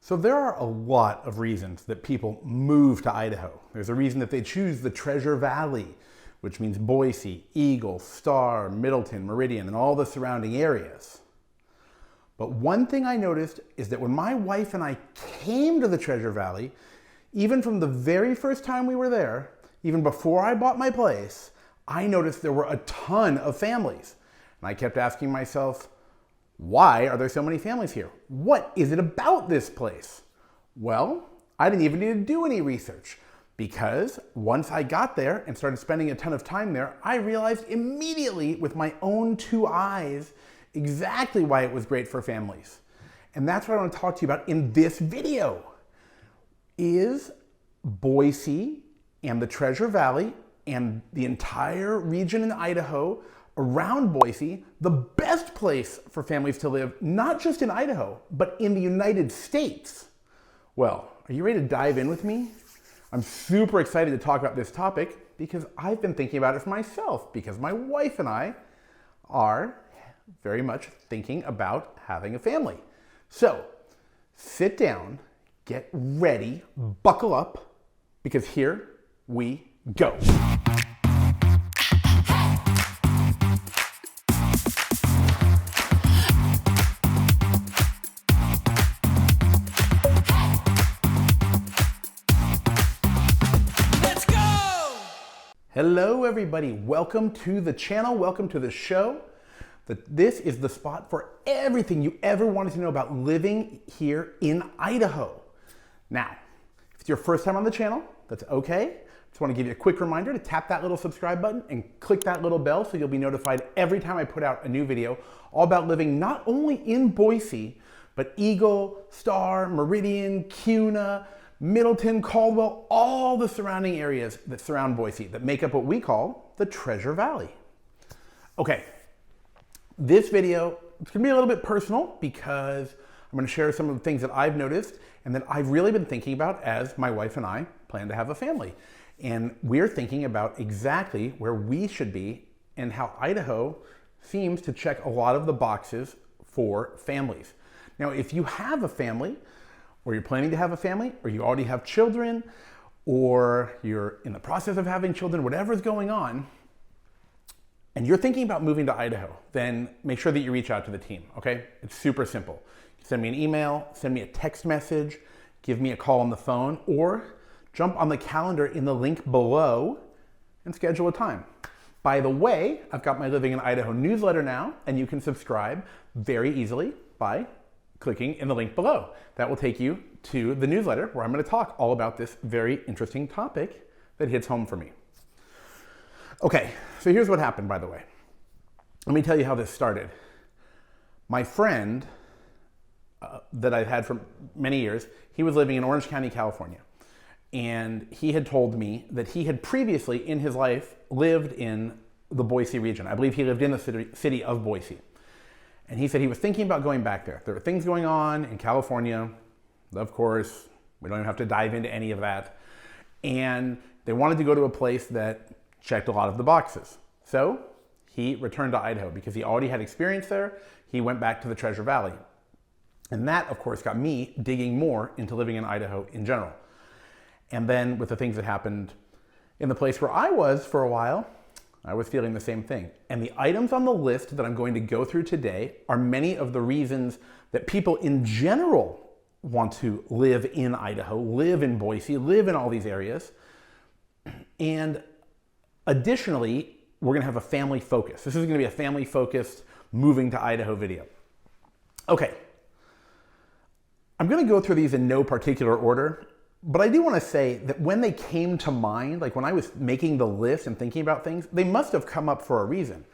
So there are a lot of reasons that people move to Idaho. There's a reason that they choose the Treasure Valley, which means Boise, Eagle, Star, Middleton, Meridian, and all the surrounding areas. But one thing I noticed is that when my wife and I came to the Treasure Valley, even from the very first time we were there, even before I bought my place, I noticed there were a ton of families. And I kept asking myself, why are there so many families here? What is it about this place? Well, I didn't even need to do any research because once I got there and started spending a ton of time there, I realized immediately with my own two eyes exactly why it was great for families. And that's what I want to talk to you about in this video. Is Boise and the Treasure Valley and the entire region in Idaho around Boise the best place for families to live, not just in Idaho, but in the United States? Well, are you ready to dive in with me? I'm super excited to talk about this topic because I've been thinking about it for myself because my wife and I are very much thinking about having a family. So sit down, get ready, buckle up, because here we go. Hello everybody, welcome to the channel, welcome to the show. This is the spot for everything you ever wanted to know about living here in Idaho. Now, if it's your first time on the channel, that's okay. Just want to give you a quick reminder to tap that little subscribe button and click that little bell so you'll be notified every time I put out a new video all about living not only in Boise, but Eagle, Star, Meridian, Kuna, Middleton, Caldwell, all the surrounding areas that surround Boise that make up what we call the Treasure Valley. Okay, this video, it's gonna be a little bit personal because I'm gonna share some of the things that I've noticed and that I've really been thinking about as my wife and I plan to have a family. And we're thinking about exactly where we should be and how Idaho seems to check a lot of the boxes for families. Now, if you have a family, or you're planning to have a family, or you already have children, or you're in the process of having children, whatever's going on, and you're thinking about moving to Idaho, then make sure that you reach out to the team, okay? It's super simple. Send me an email, send me a text message, give me a call on the phone, or jump on the calendar in the link below and schedule a time. By the way, I've got my Living in Idaho newsletter now, and you can subscribe very easily by clicking in the link below. That will take you to the newsletter where I'm going to talk all about this very interesting topic that hits home for me. Okay, so here's what happened, by the way. Let me tell you how this started. My friend that I've had for many years, he was living in Orange County, California. And he had told me that he had previously in his life lived in the Boise region. I believe he lived in the city of Boise. And he said he was thinking about going back there. There were things going on in California. Of course, we don't even have to dive into any of that. And they wanted to go to a place that checked a lot of the boxes. So he returned to Idaho because he already had experience there. He went back to the Treasure Valley. And that, of course, got me digging more into living in Idaho in general. And then with the things that happened in the place where I was for a while, I was feeling the same thing. And the items on the list that I'm going to go through today are many of the reasons that people in general want to live in Idaho, live in Boise, live in all these areas. And additionally, we're gonna have a family focus. This is gonna be a family focused moving to Idaho video. Okay, I'm gonna go through these in no particular order, but I do want to say that when they came to mind, like when I was making the list and thinking about things, they must have come up for a reason.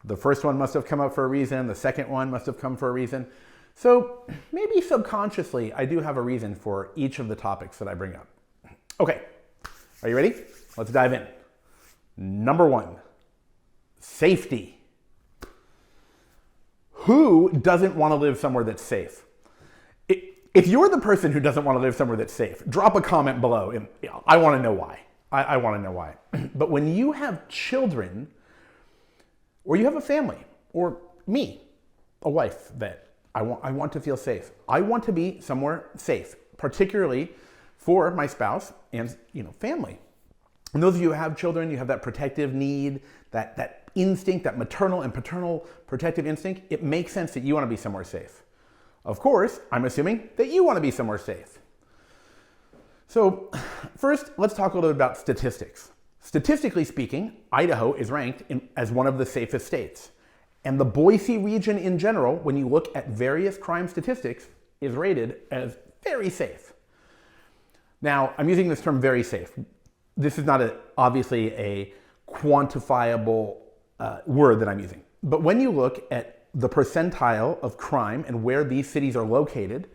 The first one must have come up for a reason. The second one must have come for a reason. So maybe subconsciously, I do have a reason for each of the topics that I bring up. Okay, are you ready? Let's dive in. Number one, safety. Who doesn't want to live somewhere that's safe? If you're the person who doesn't want to live somewhere that's safe, drop a comment below. And I want to know why. I want to know why. But when you have children, or you have a family, or me, a wife that I want to feel safe. I want to be somewhere safe, particularly for my spouse and family. And those of you who have children, you have that protective need, that instinct, that maternal and paternal protective instinct. It makes sense that you want to be somewhere safe. Of course, I'm assuming that you want to be somewhere safe. So first, let's talk a little bit about statistics. Statistically speaking, Idaho is ranked as one of the safest states. And the Boise region in general, when you look at various crime statistics, is rated as very safe. Now, I'm using this term very safe. This is not obviously a quantifiable word that I'm using. But when you look at the percentile of crime and where these cities are located,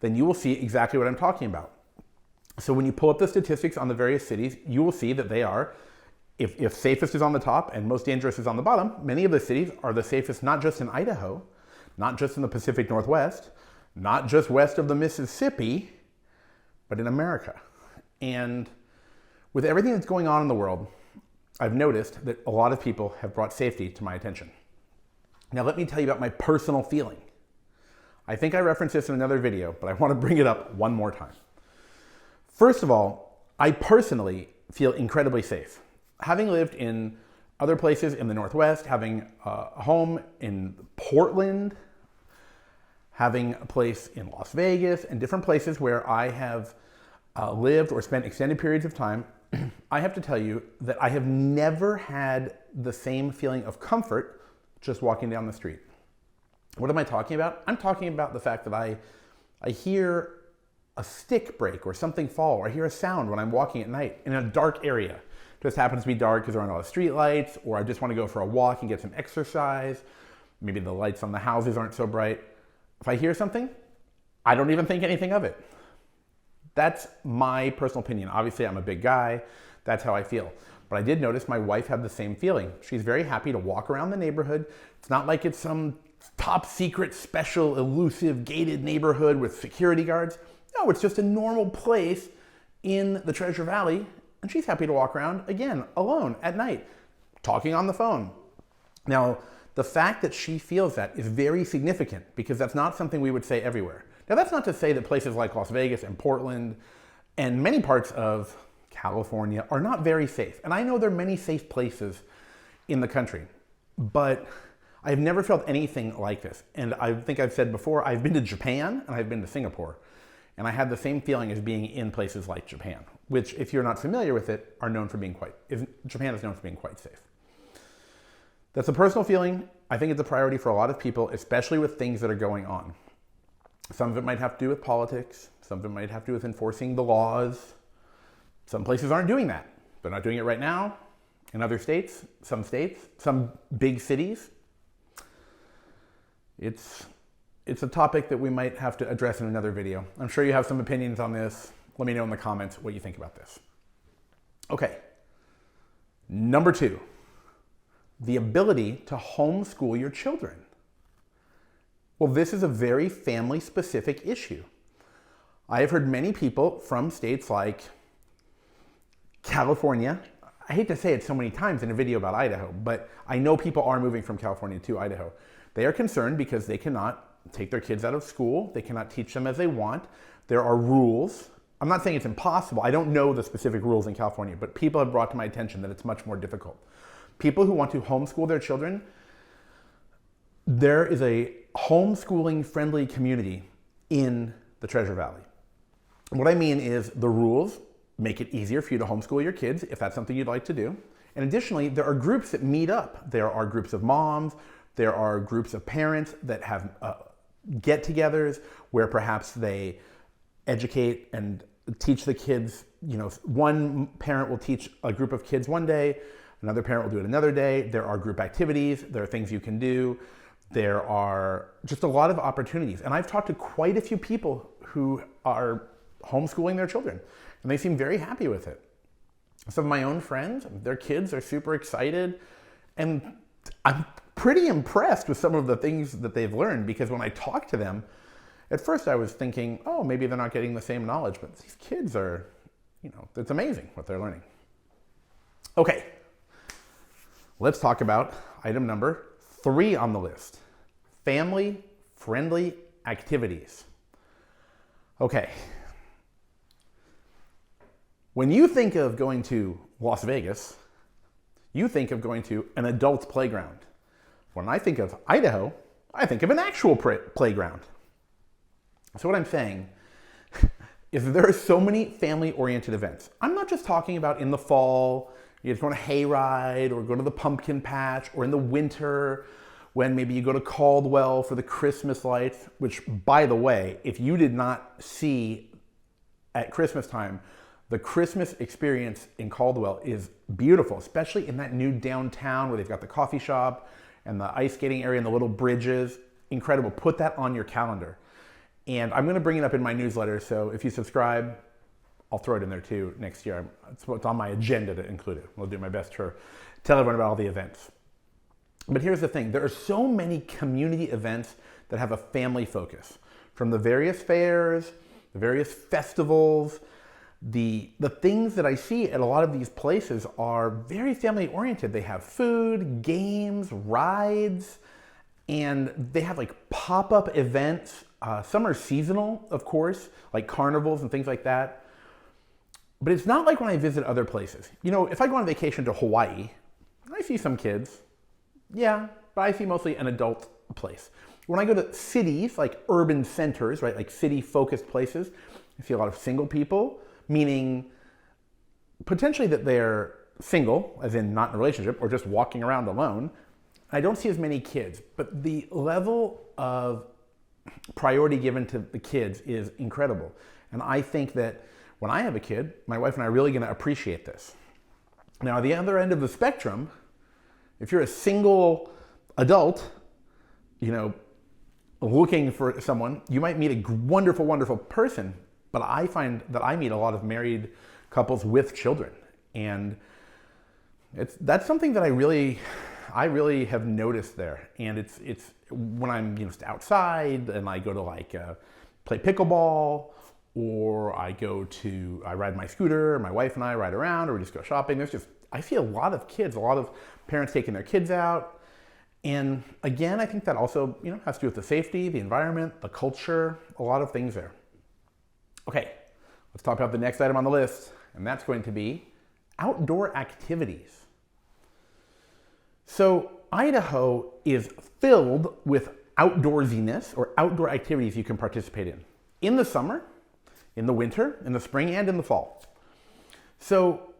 then you will see exactly what I'm talking about. So when you pull up the statistics on the various cities, you will see that they are, if safest is on the top and most dangerous is on the bottom, many of the cities are the safest not just in Idaho, not just in the Pacific Northwest, not just west of the Mississippi, but in America. And with everything that's going on in the world, I've noticed that a lot of people have brought safety to my attention. Now let me tell you about my personal feeling. I think I referenced this in another video, but I want to bring it up one more time. First of all, I personally feel incredibly safe. Having lived in other places in the Northwest, having a home in Portland, having a place in Las Vegas, and different places where I have lived or spent extended periods of time, I have to tell you that I have never had the same feeling of comfort just walking down the street. What am I talking about? I'm talking about the fact that I hear a stick break or something fall, or I hear a sound when I'm walking at night in a dark area. It just happens to be dark because there aren't a lot of street lights, or I just want to go for a walk and get some exercise. Maybe the lights on the houses aren't so bright. If I hear something, I don't even think anything of it. That's my personal opinion. Obviously, I'm a big guy. That's how I feel. But I did notice my wife had the same feeling. She's very happy to walk around the neighborhood. It's not like it's some top secret, special, elusive, gated neighborhood with security guards. No, it's just a normal place in the Treasure Valley, and she's happy to walk around, again, alone at night, talking on the phone. Now, the fact that she feels that is very significant because that's not something we would say everywhere. Now, that's not to say that places like Las Vegas and Portland and many parts of California are not very safe. And I know there are many safe places in the country, but I've never felt anything like this. And I think I've said before, I've been to Japan and I've been to Singapore. And I had the same feeling as being in places like Japan, which, if you're not familiar with it, Japan is known for being quite safe. That's a personal feeling. I think it's a priority for a lot of people, especially with things that are going on. Some of it might have to do with politics. Some of it might have to do with enforcing the laws. Some places aren't doing that. They're not doing it right now. In other states, some big cities, it's a topic that we might have to address in another video. I'm sure you have some opinions on this. Let me know in the comments what you think about this. Okay, number 2, the ability to homeschool your children. Well, this is a very family-specific issue. I have heard many people from states like California. I hate to say it so many times in a video about Idaho, but I know people are moving from California to Idaho. They are concerned because they cannot take their kids out of school. They cannot teach them as they want. There are rules. I'm not saying it's impossible. I don't know the specific rules in California, but people have brought to my attention that it's much more difficult. People who want to homeschool their children, there is a homeschooling friendly community in the Treasure Valley. What I mean is the rules make it easier for you to homeschool your kids if that's something you'd like to do. And additionally, there are groups that meet up. There are groups of moms. There are groups of parents that have get-togethers where perhaps they educate and teach the kids. One parent will teach a group of kids one day, another parent will do it another day. There are group activities, there are things you can do. There are just a lot of opportunities. And I've talked to quite a few people who are homeschooling their children, and they seem very happy with it. Some of my own friends, their kids are super excited, and I'm pretty impressed with some of the things that they've learned, because when I talk to them, at first I was thinking, oh, maybe they're not getting the same knowledge, but these kids are, it's amazing what they're learning. Okay, let's talk about item number 3 on the list, family friendly activities. Okay. When you think of going to Las Vegas, you think of going to an adult playground. When I think of Idaho, I think of an actual playground. So what I'm saying is that there are so many family-oriented events. I'm not just talking about in the fall, you just go on a hayride or go to the pumpkin patch, or in the winter when maybe you go to Caldwell for the Christmas lights, which, by the way, if you did not see at Christmas time, the Christmas experience in Caldwell is beautiful, especially in that new downtown where they've got the coffee shop and the ice skating area and the little bridges. Incredible. Put that on your calendar. And I'm going to bring it up in my newsletter, so if you subscribe, I'll throw it in there too next year. It's on my agenda to include it. I'll do my best to tell everyone about all the events. But here's the thing. There are so many community events that have a family focus. From the various fairs, the various festivals, the things that I see at a lot of these places are very family oriented. They have food, games, rides, and they have like pop-up events. Some are seasonal, of course, like carnivals and things like that. But it's not like when I visit other places. You know, if I go on vacation to Hawaii, I see some kids. Yeah, but I see mostly an adult place. When I go to cities, like urban centers, right, like city-focused places, I see a lot of single people, meaning potentially that they're single, as in not in a relationship, or just walking around alone. I don't see as many kids, but the level of priority given to the kids is incredible. And I think that when I have a kid, my wife and I are really going to appreciate this. Now, at the other end of the spectrum, if you're a single adult, you know, looking for someone, you might meet a wonderful, wonderful person, but I find that I meet a lot of married couples with children. And that's something that I really have noticed there. And it's when I'm just outside and I go to like play pickleball, or I ride my scooter, my wife and I ride around, or we just go shopping. I see a lot of kids, a lot of parents taking their kids out. And again, I think that also has to do with the safety, the environment, the culture, a lot of things there. Okay, let's talk about the next item on the list, and that's going to be outdoor activities. So Idaho is filled with outdoorsiness or outdoor activities you can participate in the summer, in the winter, in the spring, and in the fall. So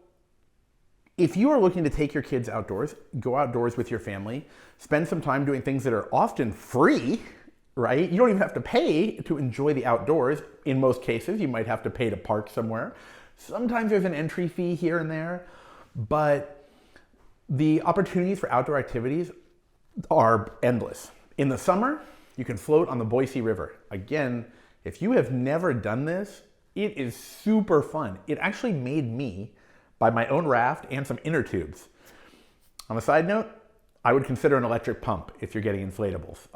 if you are looking to take your kids outdoors, go outdoors with your family, spend some time doing things that are often free, right? You don't even have to pay to enjoy the outdoors. In most cases, you might have to pay to park somewhere. Sometimes there's an entry fee here and there, but the opportunities for outdoor activities are endless. In the summer, you can float on the Boise River. Again, if you have never done this, it is super fun. It actually made me buy my own raft and some inner tubes. On a side note, I would consider an electric pump if you're getting inflatables.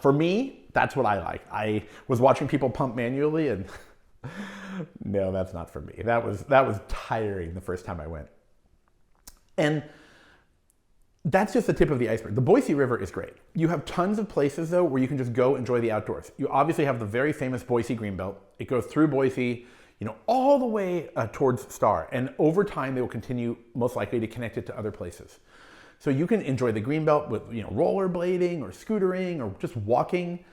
For me, that's what I like. I was watching people pump manually, and no, that's not for me. That was tiring the first time I went. And that's just the tip of the iceberg. The Boise River is great. You have tons of places, though, where you can just go enjoy the outdoors. You obviously have the very famous Boise Greenbelt. It goes through Boise, all the way towards Star. And over time, they will continue, most likely, to connect it to other places. So you can enjoy the Greenbelt with rollerblading or scootering or just walking.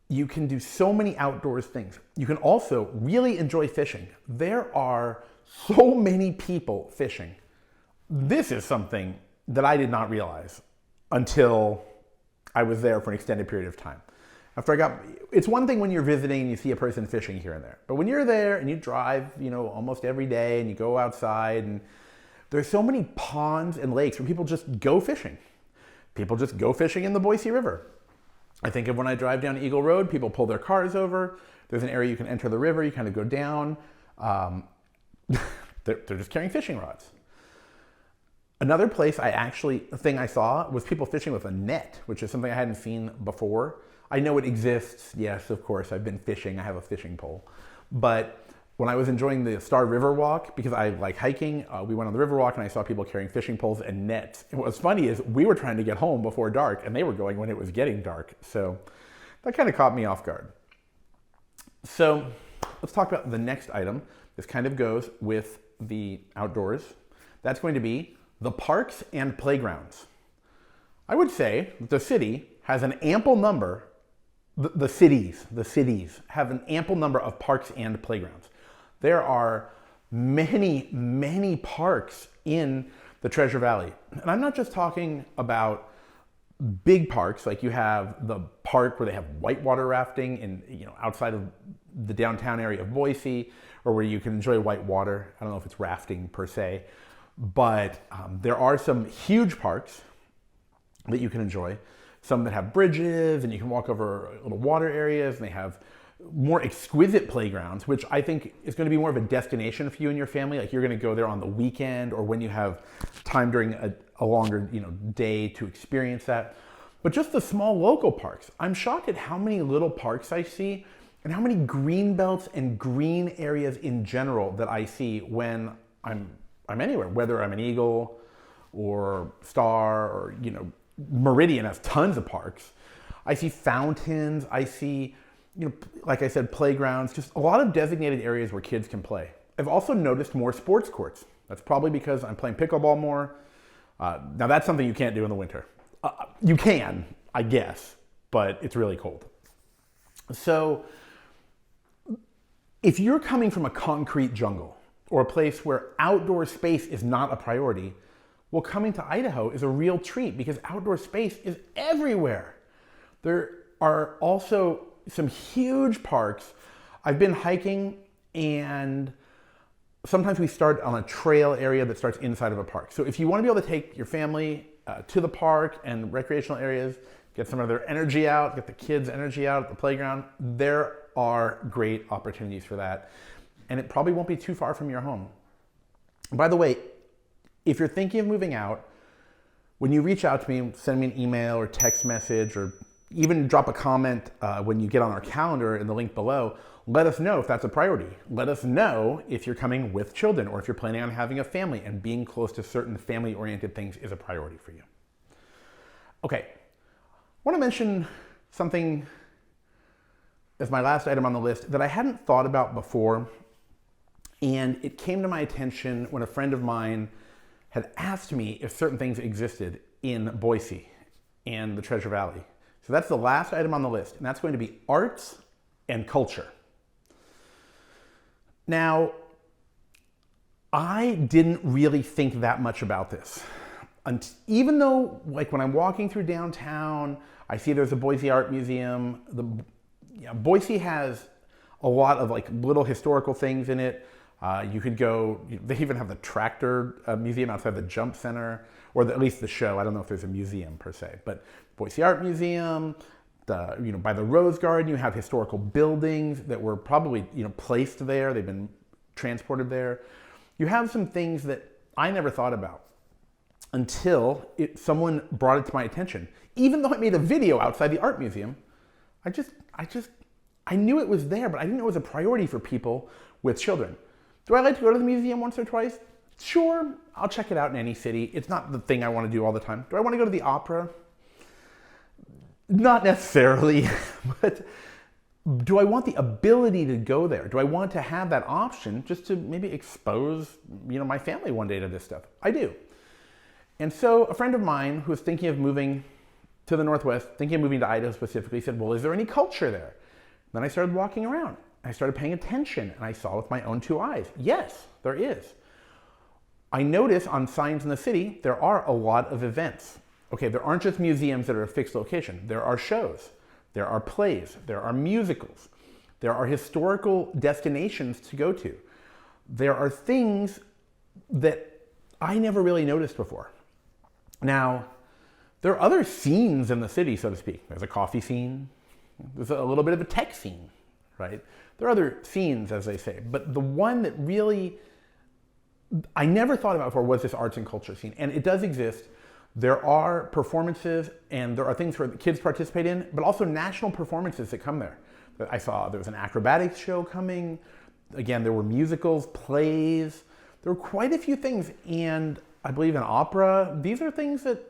You can do so many outdoors things. You can also really enjoy fishing. There are so many people fishing. This is something that I did not realize until I was there for an extended period of time. It's one thing when you're visiting and you see a person fishing here and there, but when you're there and you drive, almost every day and you go outside, and there's so many ponds and lakes where people just go fishing. People just go fishing in the Boise River. I think of when I drive down Eagle Road, people pull their cars over. There's an area you can enter the river, you kind of go down. They're just carrying fishing rods. Another thing I saw was people fishing with a net, which is something I hadn't seen before. I know it exists. Yes, of course, I've been fishing. I have a fishing pole. But when I was enjoying the Star River Walk, because I like hiking, we went on the river walk and I saw people carrying fishing poles and nets. And what's funny is we were trying to get home before dark and they were going when it was getting dark. So that kind of caught me off guard. So let's talk about the next item. This kind of goes with the outdoors. That's going to be the parks and playgrounds. I would say that the city has an ample number, the cities have an ample number of parks and playgrounds. There are many, many parks in the Treasure Valley. And I'm not just talking about big parks, like you have the park where they have whitewater rafting in, outside of the downtown area of Boise, or where you can enjoy white water. I don't know if it's rafting per se, but there are some huge parks that you can enjoy. Some that have bridges and you can walk over little water areas, and they have more exquisite playgrounds, which I think is going to be more of a destination for you and your family. Like you're going to go there on the weekend or when you have time during a longer day to experience that. But just the small local parks, I'm shocked at how many little parks I see and how many green belts and green areas in general that I see when I'm anywhere, whether I'm an Eagle or Star or Meridian has tons of parks. I see fountains, I see like I said, playgrounds, just a lot of designated areas where kids can play. I've also noticed more sports courts. That's probably because I'm playing pickleball more. Now that's something you can't do in the winter. You can, I guess, but it's really cold. So if you're coming from a concrete jungle or a place where outdoor space is not a priority, well, coming to Idaho is a real treat because outdoor space is everywhere. There are also some huge parks. I've been hiking, and sometimes we start on a trail area that starts inside of a park. So if you want to be able to take your family to the park and recreational areas, get some of their energy out, get the kids' energy out at the playground, there are great opportunities for that. And it probably won't be too far from your home. By the way, if you're thinking of moving out, when you reach out to me, send me an email or text message, or even drop a comment when you get on our calendar in the link below, let us know if that's a priority. Let us know if you're coming with children or if you're planning on having a family and being close to certain family-oriented things is a priority for you. Okay, I want to mention something as my last item on the list that I hadn't thought about before, and it came to my attention when a friend of mine had asked me if certain things existed in Boise and the Treasure Valley. So that's the last item on the list, and that's going to be arts and culture. Now, I didn't really think that much about this. Even though, like when I'm walking through downtown, I see there's a Boise Art Museum. Boise has a lot of like little historical things in it. You could go, they even have the tractor museum outside the Jump Center, or at least the show. I don't know if there's a museum per se, but Boise Art Museum, by the Rose Garden, you have historical buildings that were probably placed there. They've been transported there. You have some things that I never thought about until someone brought it to my attention. Even though I made a video outside the art museum, I knew it was there, but I didn't know it was a priority for people with children. Do I like to go to the museum once or twice? Sure, I'll check it out in any city. It's not the thing I want to do all the time. Do I want to go to the opera? Not necessarily, but do I want the ability to go there? Do I want to have that option just to maybe expose, my family one day to this stuff? I do. And so a friend of mine who was thinking of moving to the Northwest, thinking of moving to Idaho specifically, said, well, is there any culture there? Then I started walking around. I started paying attention, and I saw with my own two eyes, yes, there is. I notice on signs in the city, there are a lot of events. Okay, there aren't just museums that are a fixed location. There are shows, there are plays, there are musicals, there are historical destinations to go to. There are things that I never really noticed before. Now, there are other scenes in the city, so to speak. There's a coffee scene, there's a little bit of a tech scene, right? There are other scenes, as they say, but the one that really I never thought about before was this arts and culture scene, and it does exist. There are performances and there are things where the kids participate in, but also national performances that come there. I saw there was an acrobatics show coming. Again, there were musicals, plays. There were quite a few things, and I believe an opera. These are things that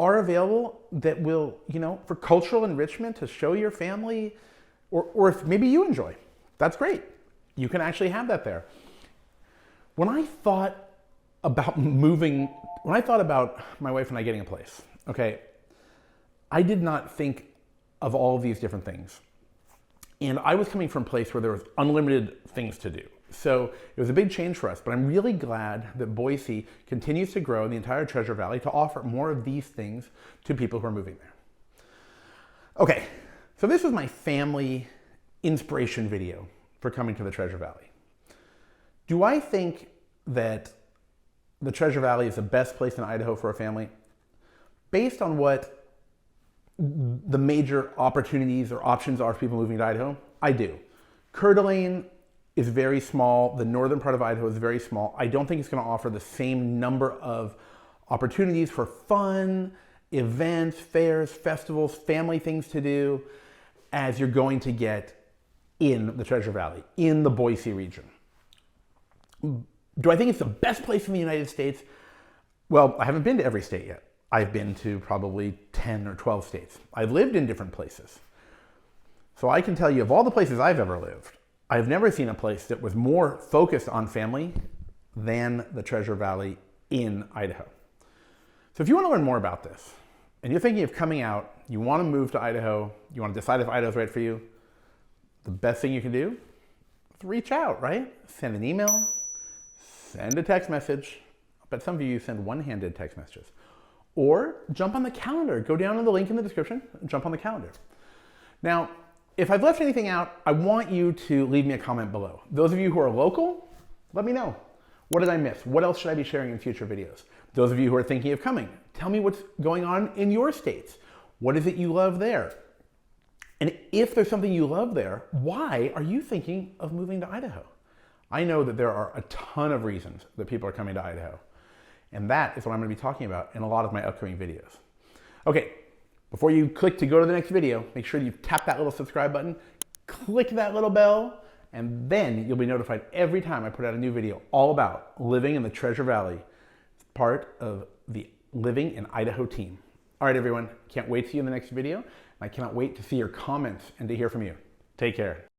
are available that will, for cultural enrichment to show your family, or if maybe you enjoy. That's great. You can actually have that there. When I thought about my wife and I getting a place, okay, I did not think of all of these different things. And I was coming from a place where there was unlimited things to do. So it was a big change for us, but I'm really glad that Boise continues to grow in the entire Treasure Valley to offer more of these things to people who are moving there. Okay, so this was my family inspiration video for coming to the Treasure Valley. Do I think that the Treasure Valley is the best place in Idaho for a family? Based on what the major opportunities or options are for people moving to Idaho, I do. Coeur d'Alene is very small. The northern part of Idaho is very small. I don't think it's going to offer the same number of opportunities for fun, events, fairs, festivals, family things to do as you're going to get in the Treasure Valley, in the Boise region. Do I think it's the best place in the United States? Well, I haven't been to every state yet. I've been to probably 10 or 12 states. I've lived in different places. So I can tell you, of all the places I've ever lived, I've never seen a place that was more focused on family than the Treasure Valley in Idaho. So if you want to learn more about this, and you're thinking of coming out, you want to move to Idaho, you want to decide if Idaho's right for you, the best thing you can do is reach out, right? Send an email, send a text message. I bet some of you send one-handed text messages. Or jump on the calendar. Go down to the link in the description and jump on the calendar. Now, if I've left anything out, I want you to leave me a comment below. Those of you who are local, let me know. What did I miss? What else should I be sharing in future videos? Those of you who are thinking of coming, tell me what's going on in your states. What is it you love there? And if there's something you love there, why are you thinking of moving to Idaho? I know that there are a ton of reasons that people are coming to Idaho. And that is what I'm going to be talking about in a lot of my upcoming videos. Okay, before you click to go to the next video, make sure you tap that little subscribe button, click that little bell, and then you'll be notified every time I put out a new video all about living in the Treasure Valley. It's part of the Living in Idaho team. All right, everyone, can't wait to see you in the next video. And I cannot wait to see your comments and to hear from you. Take care.